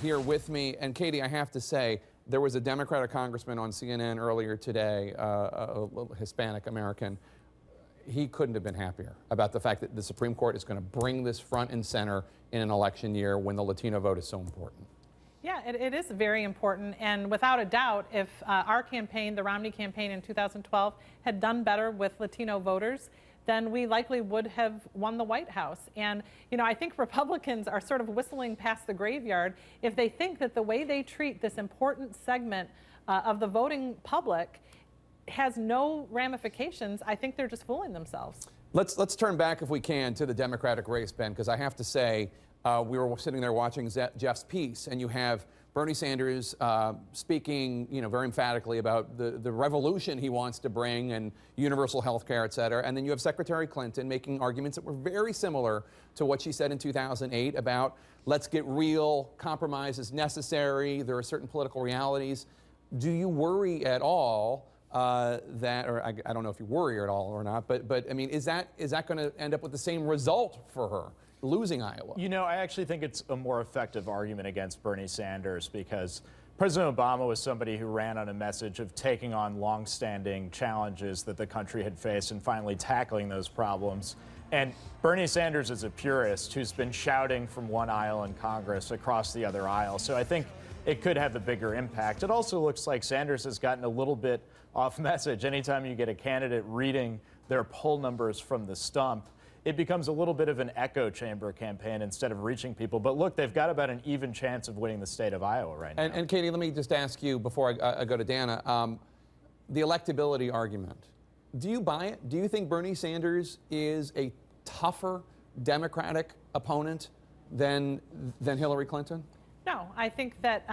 here with me. And Katie, I have to say, there was a Democratic congressman on CNN earlier today, a Hispanic American. He couldn't have been happier about the fact that the Supreme Court is going to bring this front and center in an election year when the Latino vote is so important. Yeah, it is very important, and without a doubt, if our campaign, the Romney campaign in 2012, had done better with Latino voters, then we likely would have won the White House. And, you know, I think Republicans are sort of whistling past the graveyard if they think that the way they treat this important segment of the voting public has no ramifications. I think they're just fooling themselves. Let's turn back, if we can, to the Democratic race, Ben, because I have to say, we were sitting there watching Jeff's piece, and you have Bernie Sanders speaking, very emphatically about the revolution he wants to bring and universal health care, et cetera. And then you have Secretary Clinton making arguments that were very similar to what she said in 2008 about let's get real, compromise is necessary, there are certain political realities. Do you worry at all that, or I don't know if you worry at all or not, but I mean, is that going to end up with the same result for her? Losing Iowa? You know, I actually think it's a more effective argument against Bernie Sanders because President Obama was somebody who ran on a message of taking on long-standing challenges that the country had faced and finally tackling those problems. And Bernie Sanders is a purist who's been shouting from one aisle in Congress across the other aisle. So I think it could have a bigger impact. It also looks like Sanders has gotten a little bit off message. Anytime you get a candidate reading their poll numbers from the stump, it becomes a little bit of an echo chamber campaign instead of reaching people. But look, they've got about an even chance of winning the state of Iowa right now. And Katie, let me just ask you before I go to Dana, the electability argument. Do you buy it? Do you think Bernie Sanders is a tougher Democratic opponent than Hillary Clinton? No, I think that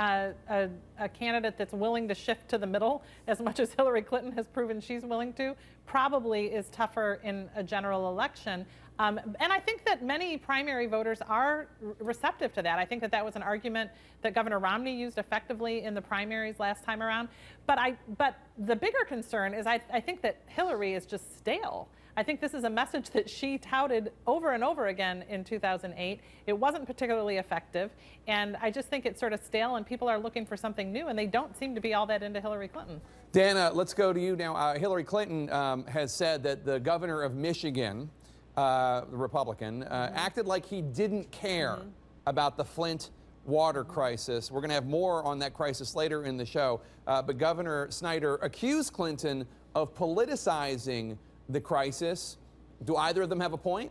a candidate that's willing to shift to the middle as much as Hillary Clinton has proven she's willing to probably is tougher in a general election. And I think that many primary voters are receptive to that. I think that that was an argument that Governor Romney used effectively in the primaries last time around. But the bigger concern is I think that Hillary is just stale. I think this is a message that she touted over and over again in 2008. It wasn't particularly effective, and I just think it's sort of stale, and people are looking for something new, and they don't seem to be all that into Hillary Clinton. Dana, let's go to you now. Hillary Clinton has said that the governor of Michigan, the Republican, acted like he didn't care about the Flint water crisis. We're going to have more on that crisis later in the show, but Governor Snyder accused Clinton of politicizing the crisis. Do either of them have a point?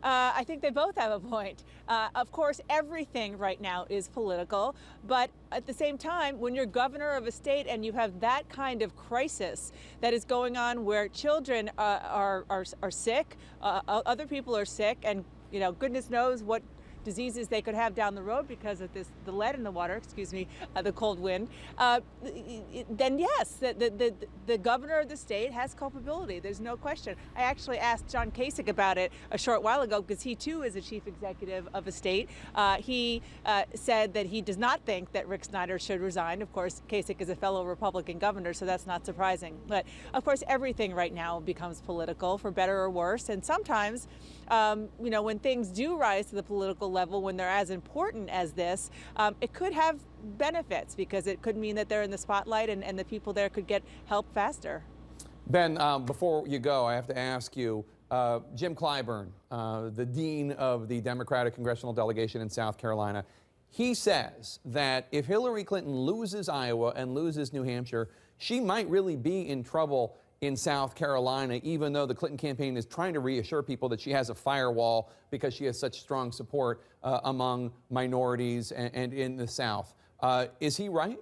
I think they both have a point. Of course, everything right now is political, but at the same time, when you're governor of a state and you have that kind of crisis that is going on where children are sick, other people are sick, and goodness knows what diseases they could have down the road because of the lead in the water, the cold wind, then yes, the governor of the state has culpability. There's no question. I actually asked John Kasich about it a short while ago because he too is a chief executive of a state. He said that he does not think that Rick Snyder should resign. Of course, Kasich is a fellow Republican governor, so that's not surprising. But of course, everything right now becomes political, for better or worse. And sometimes, when things do rise to the political level, when they're as important as this, it could have benefits because it could mean that they're in the spotlight and the people there could get help faster. Ben, before you go, I have to ask you, Jim Clyburn, the dean of the Democratic congressional delegation in South Carolina, he says that if Hillary Clinton loses Iowa and loses New Hampshire, she might really be in trouble in South Carolina, even though the Clinton campaign is trying to reassure people that she has a firewall because she has such strong support among minorities and in the South. Is he right?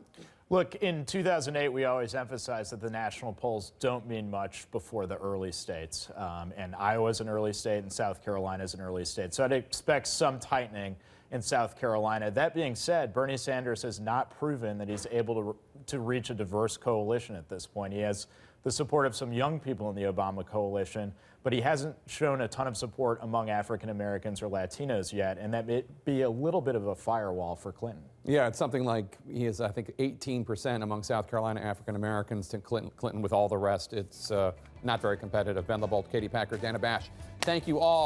Look, in 2008, we always emphasized that the national polls don't mean much before the early states. And Iowa's an early state and South Carolina's an early state. So I'd expect some tightening in South Carolina. That being said, Bernie Sanders has not proven that he's able to reach a diverse coalition at this point. He has the support of some young people in the Obama coalition, but he hasn't shown a ton of support among African Americans or Latinos yet, and that may be a little bit of a firewall for Clinton. Yeah, it's something like he is, I think, 18% among South Carolina African Americans to Clinton with all the rest. It's not very competitive. Ben LeBolt, Katie Packard, Dana Bash. Thank you all.